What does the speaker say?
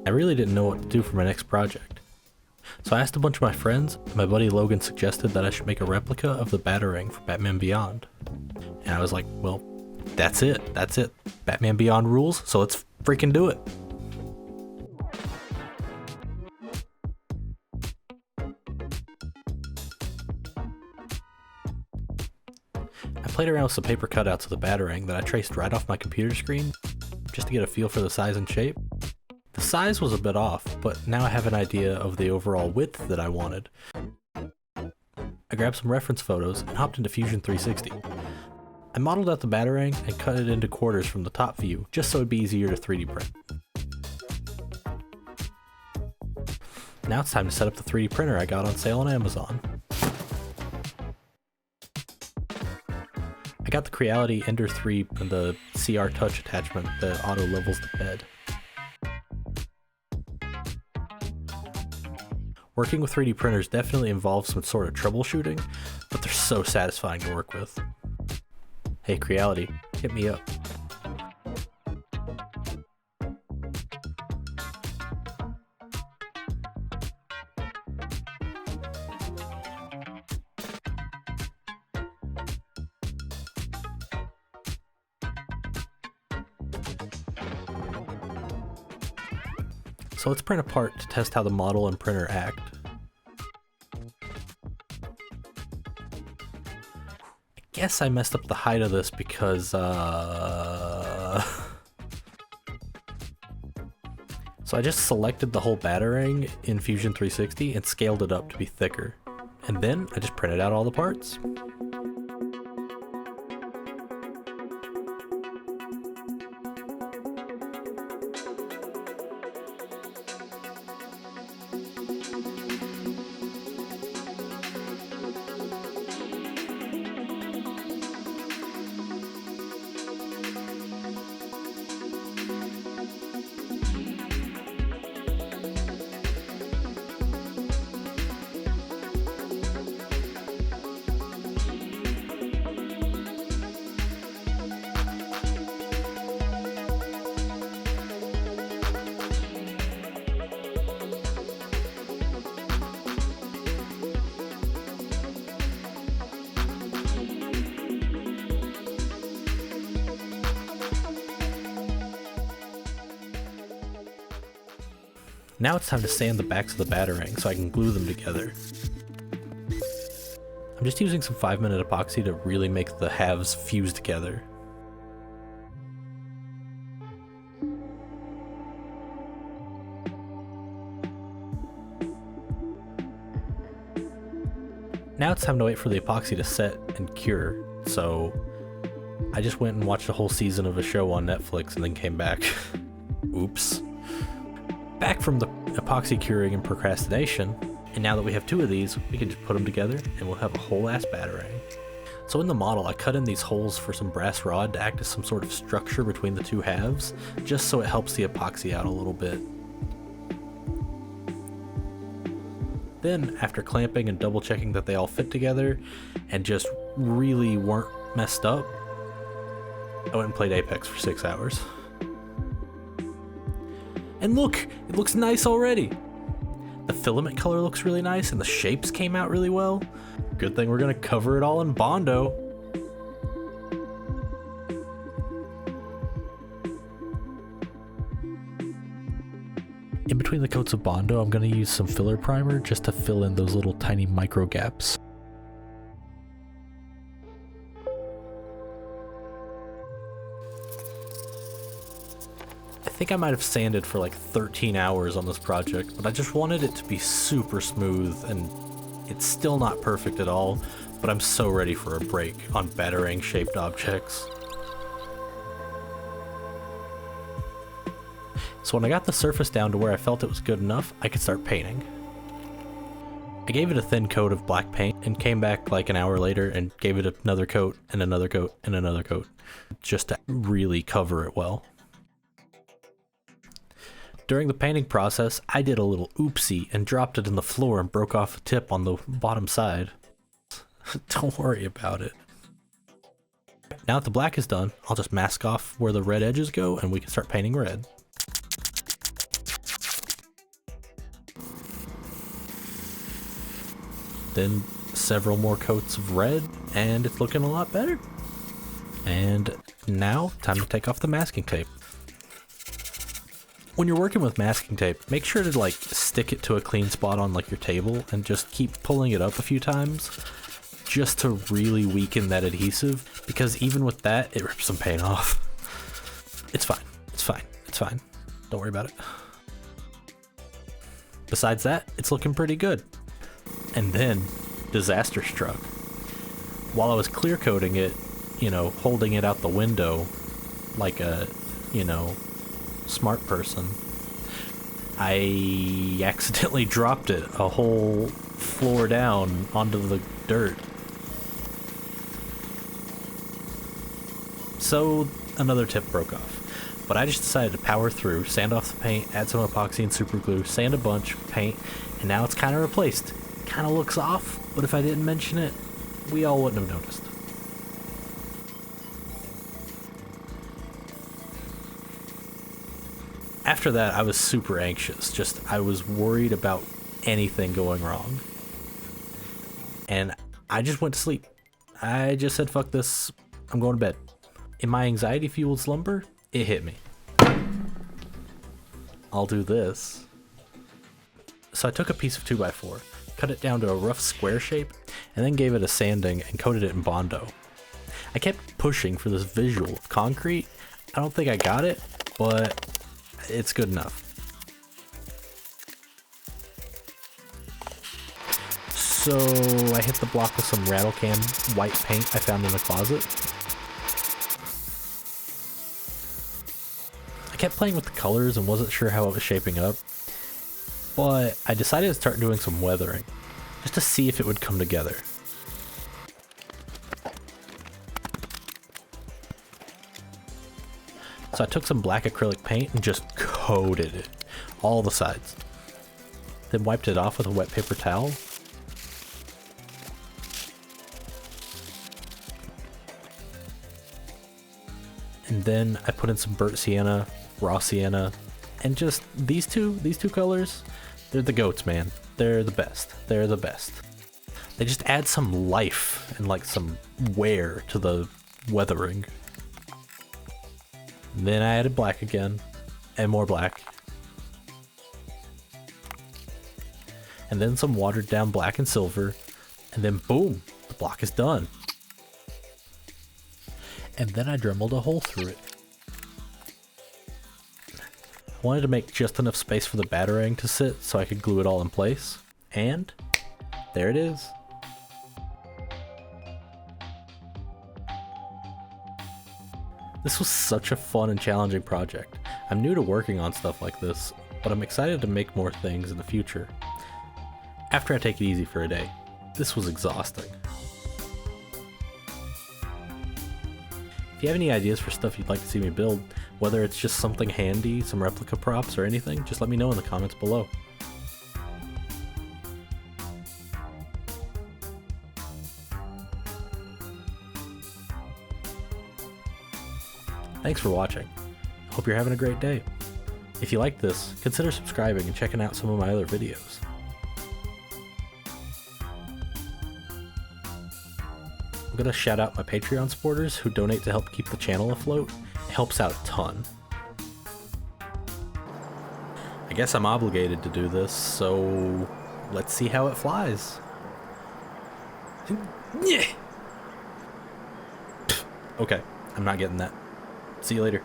I really didn't know what to do for my next project. So I asked a bunch of my friends, and my buddy Logan suggested that I should make a replica of the Batarang for Batman Beyond. And I was like, well, that's it. Batman Beyond rules, so let's freaking do it. I played around with some paper cutouts of the Batarang that I traced right off my computer screen, just to get a feel for the size and shape. The size was a bit off, but now I have an idea of the overall width that I wanted. I grabbed some reference photos and hopped into Fusion 360. I modeled out the Batarang and cut it into quarters from the top view, just so it'd be easier to 3D print. Now it's time to set up the 3D printer I got on sale on Amazon. I got the Creality Ender 3 and the CR Touch attachment that auto levels the bed. Working with 3D printers definitely involves some sort of troubleshooting, but they're so satisfying to work with. Hey Creality, hit me up. So let's print a part to test how the model and printer act. I guess I messed up the height of this because, So I just selected the whole Batarang in Fusion 360 and scaled it up to be thicker. And then I just printed out all the parts. Now it's time to sand the backs of the Batarang so I can glue them together. I'm just using some 5-minute epoxy to really make the halves fuse together. Now it's time to wait for the epoxy to set and cure, so I just went and watched a whole season of a show on Netflix and then came back. Oops. Back from the epoxy curing and procrastination, and now that we have 2 of these, we can just put them together and we'll have a whole ass Batarang. So in the model, I cut in these holes for some brass rod to act as some sort of structure between the 2 halves, just so it helps the epoxy out a little bit. Then, after clamping and double checking that they all fit together and just really weren't messed up, I went and played Apex for 6 hours. And look, it looks nice already. The filament color looks really nice and the shapes came out really well. Good thing we're gonna cover it all in Bondo. In between the coats of Bondo, I'm gonna use some filler primer just to fill in those little tiny micro gaps. I think I might have sanded for like 13 hours on this project, but I just wanted it to be super smooth, and it's still not perfect at all, but I'm so ready for a break on Batarang shaped objects. So when I got the surface down to where I felt it was good enough, I could start painting. I gave it a thin coat of black paint and came back like an hour later and gave it another coat and another coat and another coat, just to really cover it well. During the painting process, I did a little oopsie and dropped it in the floor and broke off a tip on the bottom side. Don't worry about it. Now that the black is done, I'll just mask off where the red edges go and we can start painting red. then several more coats of red, and it's looking a lot better. And now, time to take off the masking tape. When you're working with masking tape, make sure to like stick it to a clean spot on like your table and just keep pulling it up a few times just to really weaken that adhesive, because even with that, it rips some paint off. It's fine, it's fine, it's fine. Don't worry about it. Besides that, it's looking pretty good. And then, disaster struck. While I was clear coating it, you know, holding it out the window like a, you know, smart person, I accidentally dropped it a whole floor down onto the dirt. So another tip broke off. But I just decided to power through, sand off the paint, add some epoxy and super glue, sand a bunch, paint, and now it's kind of replaced. Kind of looks off, but if I didn't mention it, we all wouldn't have noticed. After that, I was super anxious. I was worried about anything going wrong. And I just went to sleep. I just said, fuck this, I'm going to bed. In my anxiety-fueled slumber, it hit me. I'll do this. So I took a piece of 2x4, cut it down to a rough square shape, and then gave it a sanding and coated it in Bondo. I kept pushing for this visual of concrete. I don't think I got it, but it's good enough. So I hit the block with some rattle can white paint I found in the closet. I kept playing with the colors and wasn't sure how it was shaping up, but I decided to start doing some weathering, just to see if it would come together. So I took some black acrylic paint and just coated it, all the sides. Then wiped it off with a wet paper towel. And then I put in some burnt sienna, raw sienna, and just these two colors, they're the goats, man. They're the best. They're the best. They just add some life and like some wear to the weathering. Then I added black again, and more black. And then some watered down black and silver, and then boom, the block is done. And then I dremeled a hole through it. I wanted to make just enough space for the Batarang to sit so I could glue it all in place. And there it is. This was such a fun and challenging project. I'm new to working on stuff like this, but I'm excited to make more things in the future. After I take it easy for a day, this was exhausting. If you have any ideas for stuff you'd like to see me build, whether it's just something handy, some replica props, or anything, just let me know in the comments below. Thanks for watching. Hope you're having a great day. If you like this, consider subscribing and checking out some of my other videos. I'm gonna shout out my Patreon supporters who donate to help keep the channel afloat. It helps out a ton. I guess I'm obligated to do this, so let's see how it flies. Okay, I'm not getting that. See you later.